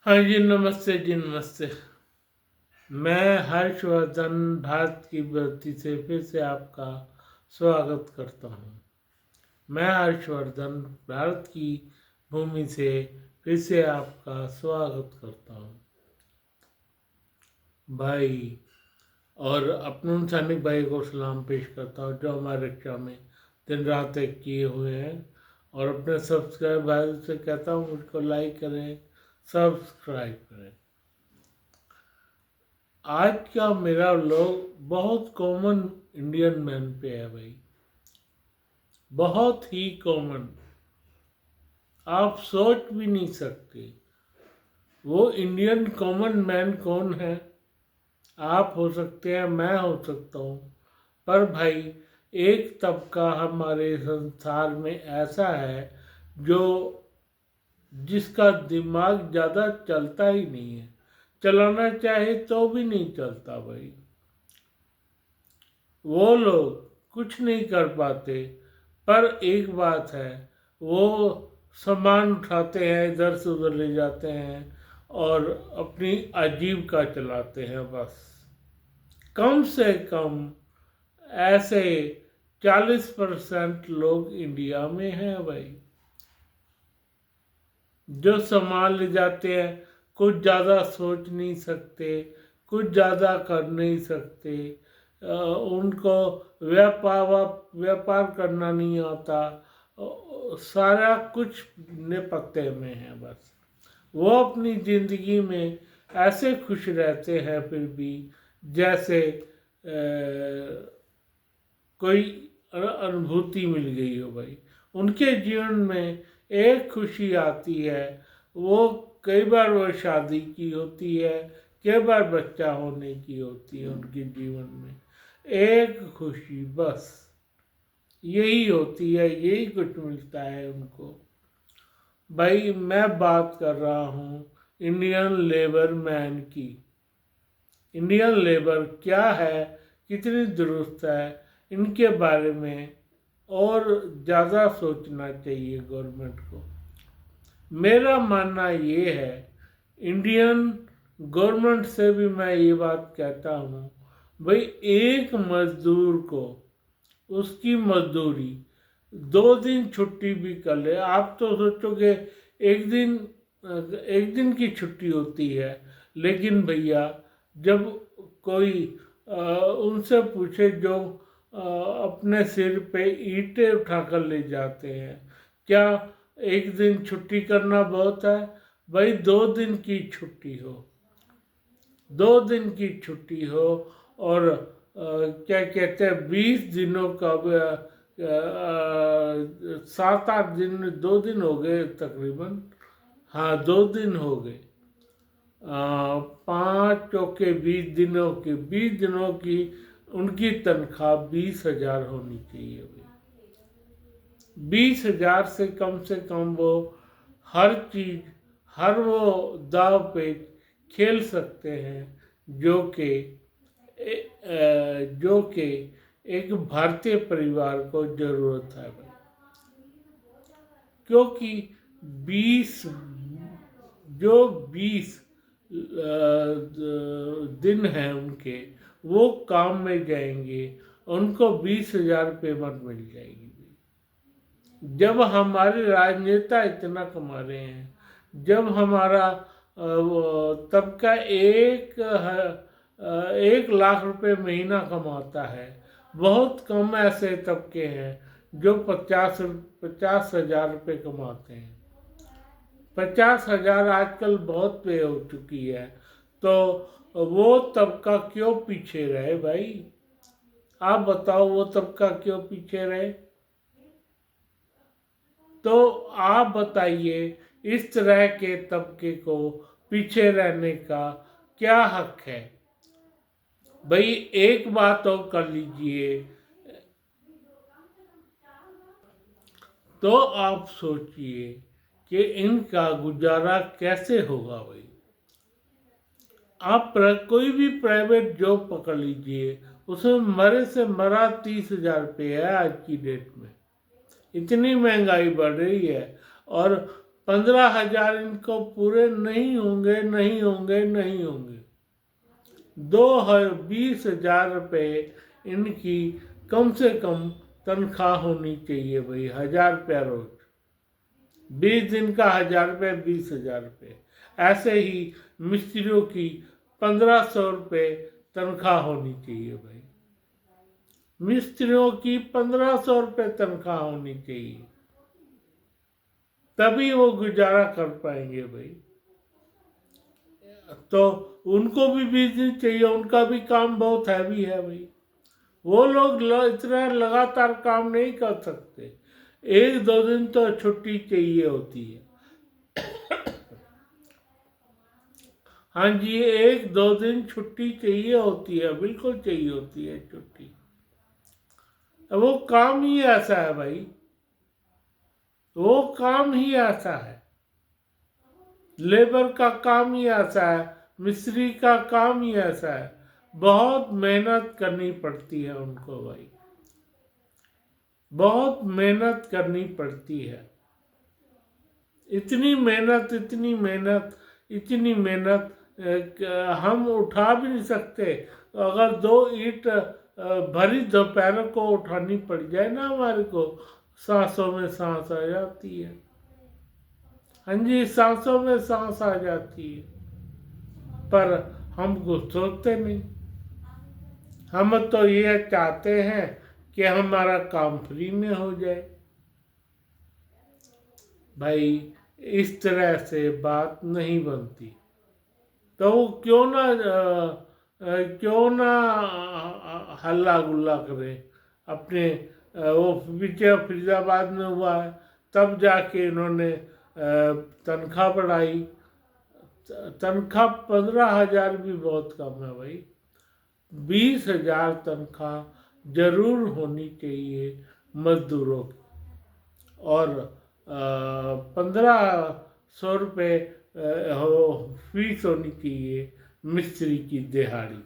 हाँ जी, नमस्ते जी, नमस्ते। मैं हर्षवर्धन भारत की धरती से फिर से आपका स्वागत करता हूँ। मैं हर्षवर्धन भारत की भूमि से फिर से आपका स्वागत करता हूँ भाई। और अपने सैनिक भाई को सलाम पेश करता हूँ जो हमारे रक्षा में दिन रात एक किए हुए हैं। और अपने सब्सक्राइब भाई से कहता हूँ मुझको लाइक करें, सब्सक्राइब करें। आज का मेरा व्लॉग बहुत कॉमन इंडियन मैन पे है भाई, बहुत ही कॉमन। आप सोच भी नहीं सकते वो इंडियन कॉमन मैन कौन है। आप हो सकते हैं, मैं हो सकता हूँ, पर भाई एक तबका हमारे संसार में ऐसा है जो जिसका दिमाग ज़्यादा चलता ही नहीं है, चलाना चाहे तो भी नहीं चलता भाई। वो लोग कुछ नहीं कर पाते, पर एक बात है, वो सामान उठाते हैं, इधर से उधर ले जाते हैं और अपनी आजीविका चलाते हैं बस। कम से कम ऐसे 40% लोग इंडिया में हैं भाई, जो सामान ले जाते हैं, कुछ ज़्यादा सोच नहीं सकते, कुछ ज़्यादा कर नहीं सकते, उनको व्यापार करना नहीं आता, सारा कुछ निपत्ते में है बस। वो अपनी ज़िंदगी में ऐसे खुश रहते हैं फिर भी जैसे कोई अनुभूति मिल गई हो भाई। उनके जीवन में एक खुशी आती है, वो कई बार वो शादी की होती है, कई बार बच्चा होने की होती है उनके जीवन में। एक खुशी बस यही होती है, यही कुछ मिलता है उनको भाई। मैं बात कर रहा हूँ इंडियन लेबर मैन की। इंडियन लेबर क्या है, कितनी दुरुस्त है, इनके बारे में और ज़्यादा सोचना चाहिए गवर्नमेंट को। मेरा मानना ये है, इंडियन गवर्नमेंट से भी मैं ये बात कहता हूँ भाई, एक मजदूर को उसकी मजदूरी 2 दिन छुट्टी भी कर ले। आप तो सोचोगे एक दिन की छुट्टी होती है, लेकिन भैया जब कोई उनसे पूछे जो अपने सिर पे ईंटें उठाकर ले जाते हैं, क्या एक दिन छुट्टी करना बहुत है? भाई 2 दिन की छुट्टी हो, 2 दिन की छुट्टी हो और क्या कहते हैं 20 दिनों का 7-8 दिन, 2 दिन हो गए तकरीबन, हाँ 2 दिन हो गए। 5 चौके 20 दिनों की, 20 दिनों की उनकी तनख्वाह 20,000 होनी चाहिए भाई। 20,000 से कम वो हर चीज, हर वो दाव पे खेल सकते हैं जो कि एक भारतीय परिवार को जरूरत है भाई। क्योंकि 20 20 दिन हैं उनके, वो काम में जाएंगे, उनको 20,000 पेमेंट मिल जाएगी। जब हमारे राजनेता इतना कमा रहे हैं, जब हमारा तबका 1 लाख रुपए महीना कमाता है, बहुत कम ऐसे तबके हैं जो 50,000 रुपये कमाते हैं। 50,000 आजकल बहुत पे हो चुकी है, तो वो तबका क्यों पीछे रहे भाई? आप बताओ, वो तबका क्यों पीछे रहे? तो आप बताइए, इस तरह के तबके को पीछे रहने का क्या हक है भाई? एक बात और कर लीजिए, तो आप सोचिए कि इनका गुजारा कैसे होगा भाई। आप कोई भी प्राइवेट जॉब पकड़ लीजिए, उसमें मरे से मरा 30,000 रुपये है आज की डेट में। इतनी महंगाई बढ़ रही है और 15,000 इनको पूरे नहीं होंगे, नहीं होंगे, नहीं होंगे। 20,000 रुपये इनकी कम से कम तनख्वाह होनी चाहिए भाई, 1,000 रुपया रोज। 20 दिन का 1,000 रुपये, 20,000 रुपये। ऐसे ही मिस्त्रियों की 1,500 रुपये तनख्वाह होनी चाहिए भाई। मिस्त्रियों की 1,500 रुपये तनख्वाह होनी चाहिए, तभी वो गुजारा कर पाएंगे भाई। तो उनको भी 20 दिन चाहिए, उनका भी काम बहुत हैवी है भाई। वो लोग इतना लगातार काम नहीं कर सकते, 1-2 दिन तो छुट्टी चाहिए होती है। हाँ जी, 1-2 दिन छुट्टी चाहिए होती है, बिल्कुल चाहिए होती है छुट्टी। वो काम ही ऐसा है भाई, वो काम ही ऐसा है। लेबर का काम ही ऐसा है, मिस्त्री का काम ही ऐसा है। बहुत मेहनत करनी पड़ती है उनको भाई, बहुत मेहनत करनी पड़ती है। इतनी मेहनत, इतनी मेहनत, इतनी मेहनत हम उठा भी नहीं सकते। अगर 2 ईंट भरी दोपहर को उठानी पड़ जाए ना हमारे को, सांसों में सांस आ जाती है। हाँ जी, सांसों में सांस आ जाती है, पर हम कुछ सोचते नहीं। हम तो ये चाहते हैं कि हमारा काम फ्री में हो जाए भाई। इस तरह से बात नहीं बनती। तो वो क्यों ना हल्ला गुल्ला करे अपने। वो पीछे फरीदाबाद में हुआ है, तब जाके इन्होंने तनख्वाह बढ़ाई। तनख्वाह 15,000 भी बहुत कम है भाई। 20,000 तनख्वाह जरूर होनी चाहिए मजदूरों की, और 1,500 रुपये फीस होनी चाहिए मिस्त्री की दिहाड़ी।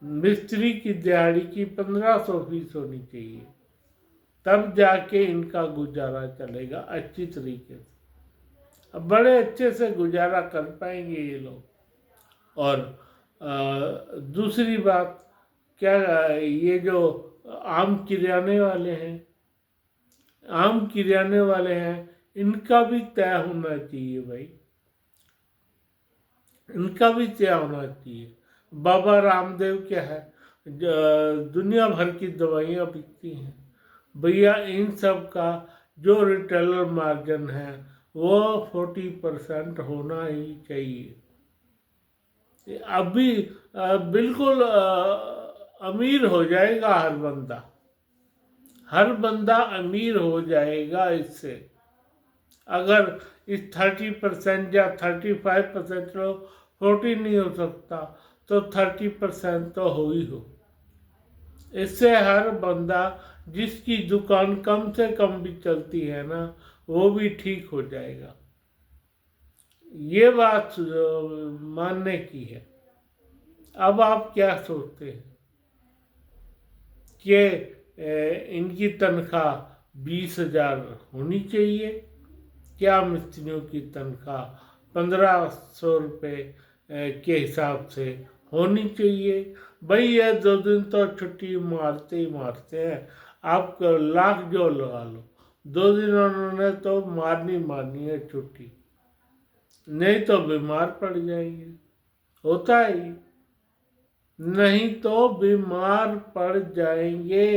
मिस्त्री की दिहाड़ी की 1,500 फीस होनी चाहिए, तब जाके इनका गुजारा चलेगा अच्छी तरीके से। अब बड़े अच्छे से गुजारा कर पाएंगे ये लोग। और दूसरी बात क्या, ये जो आम किराने वाले हैं, आम किराने वाले हैं, इनका भी तय होना चाहिए भाई, इनका भी तय होना चाहिए। बाबा रामदेव क्या है, दुनिया भर की दवाइयाँ बिकती हैं भैया, इन सब का जो रिटेलर मार्जिन है वो 40% होना ही चाहिए। अभी बिल्कुल अमीर हो जाएगा हर बंदा, हर बंदा अमीर हो जाएगा इससे। अगर इस 30% या 35% लो, 40 नहीं हो सकता तो 30% तो हो ही हो। इससे हर बंदा, जिसकी दुकान कम से कम भी चलती है ना, वो भी ठीक हो जाएगा। ये बात मानने की है। अब आप क्या सोचते हैं कि इनकी तनख्वाह 20,000 होनी चाहिए, क्या मिस्त्रियों की तनख्वाह 1,500 रुपये के हिसाब से होनी चाहिए? भाई ये 2 दिन तो छुट्टी मारते ही मारते हैं, आप लाख जो लगा लो, 2 दिन उन्होंने तो मारनी है छुट्टी, नहीं तो बीमार पड़ जाएंगे। होता ही, नहीं तो बीमार पड़ जाएंगे।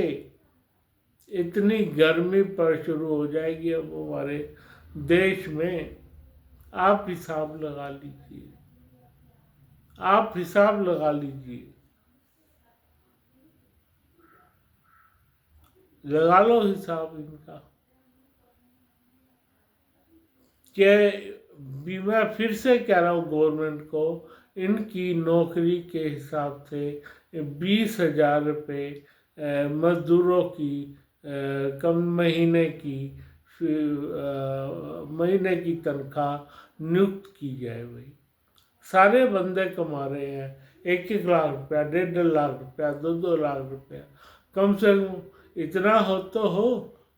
इतनी गर्मी पर शुरू हो जाएगी अब हमारे देश में। आप हिसाब लगा लीजिए, आप हिसाब लगा लीजिए, लगा लो हिसाब इनका। कि मैं फिर से कह रहा हूँ गवर्नमेंट को, इनकी नौकरी के हिसाब से 20,000 रुपये मजदूरों की कम महीने की तनख्वाह नियुक्त की जाए भाई। सारे बंदे कमा रहे हैं 1-1 लाख रुपया, 1.5 लाख रुपया, 2-2 लाख रुपया, कम से कम इतना हो तो हो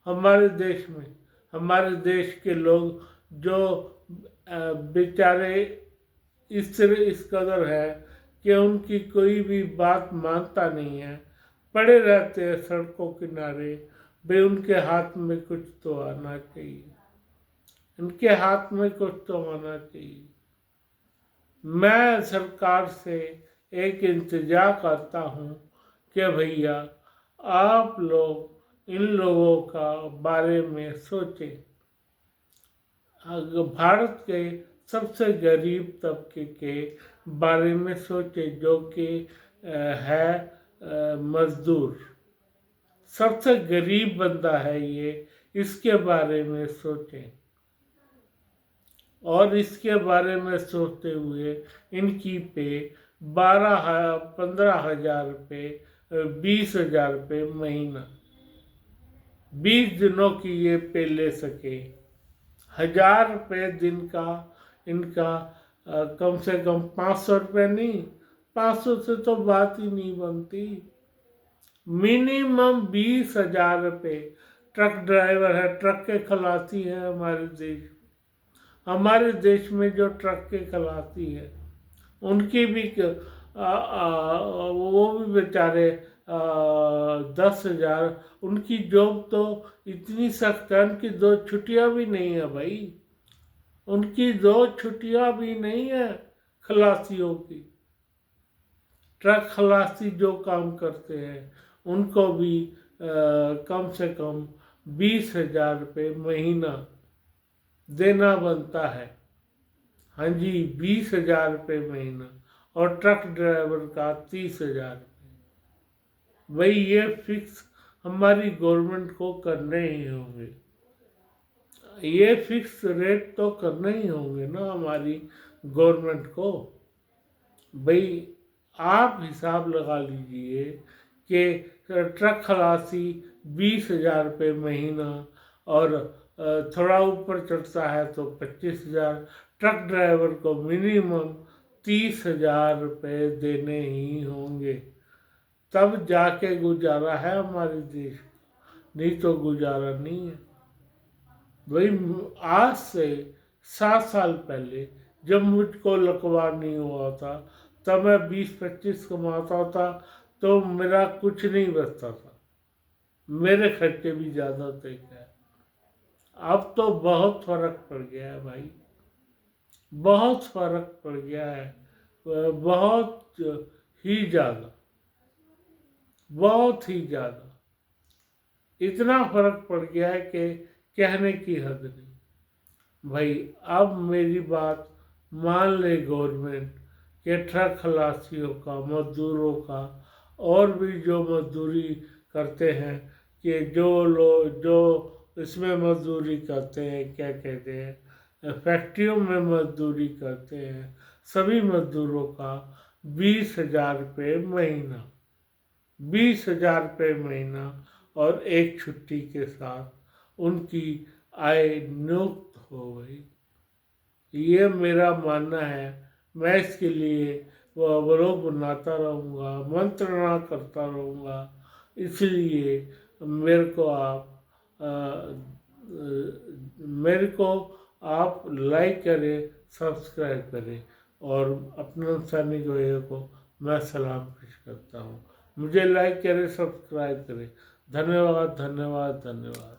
हमारे देश में। हमारे देश के लोग जो बेचारे इस कदर है कि उनकी कोई भी बात मानता नहीं है, पड़े रहते हैं सड़कों किनारे। भाई उनके हाथ में कुछ तो आना चाहिए, उनके हाथ में कुछ तो आना चाहिए। मैं सरकार से एक इंतजा करता हूँ कि भैया आप लोग इन लोगों का बारे में सोचें। भारत के सबसे गरीब तबके के बारे में सोचें, जो कि है मजदूर। सबसे गरीब बंदा है ये, इसके बारे में सोचें। और इसके बारे में सोचते हुए इनकी पे 15,000 रुपये 20,000 रुपये महीना 20 दिनों की ये पे ले सके। 1,000 रुपये दिन का इनका कम से कम 500 रुपये नहीं, 500 से तो बात ही नहीं बनती। मिनिमम 20,000 रुपये। ट्रक ड्राइवर है, ट्रक के खलासी है हमारे देश में जो ट्रक के खलासी है उनकी भी वो भी बेचारे 10,000। उनकी जॉब तो इतनी सख्त है, उनकी 2 छुट्टियां भी नहीं है भाई, उनकी 2 छुट्टियां भी नहीं है खलासियों की। ट्रक खलासी जो काम करते हैं उनको भी कम से कम 20,000 रुपये महीना देना बनता है। हाँ जी, 20,000 रुपये महीना। और ट्रक ड्राइवर का 30,000 रुपये। भाई ये फिक्स हमारी गवर्नमेंट को करने ही होंगे, ये फिक्स रेट तो करने ही होंगे ना हमारी गवर्नमेंट को। भाई आप हिसाब लगा लीजिए कि ट्रक खलासी 20,000 रुपये महीना और थोड़ा ऊपर चढ़ता है तो 25,000। ट्रक ड्राइवर को मिनिमम 30,000 रुपये देने ही होंगे, तब जाके गुजारा है हमारे देश का, नहीं तो गुजारा नहीं है। भाई आज से 7 साल पहले जब मुझको लकवा नहीं हुआ था तब मैं 20-25 कमाता था तो मेरा कुछ नहीं बचता था, मेरे खर्चे भी ज़्यादा थे। क्या अब तो बहुत फर्क पड़ गया है भाई, बहुत फर्क पड़ गया है, बहुत ही ज़्यादा, बहुत ही ज़्यादा। इतना फर्क पड़ गया है कि कहने की हद नहीं। भाई अब मेरी बात मान ले गवर्नमेंट के ट्रक खलासियों का, मजदूरों का, और भी जो मजदूरी करते हैं, कि जो लोग जो इसमें मजदूरी करते हैं, क्या कहते हैं, फैक्ट्रियों में मजदूरी करते हैं, सभी मजदूरों का 20,000 रुपये महीना, 20,000 रुपये महीना और एक छुट्टी के साथ उनकी आय नियुक्त हो गई। ये मेरा मानना है। मैं इसके लिए ब्लॉग बनाता रहूँगा, मंत्रणा करता रहूँगा। इसलिए मेरे को आप लाइक करें, सब्सक्राइब करें और अपने सैनिक भाइयों को मैं सलाम पेश करता हूँ। मुझे लाइक करें, सब्सक्राइब करें। धन्यवाद, धन्यवाद, धन्यवाद।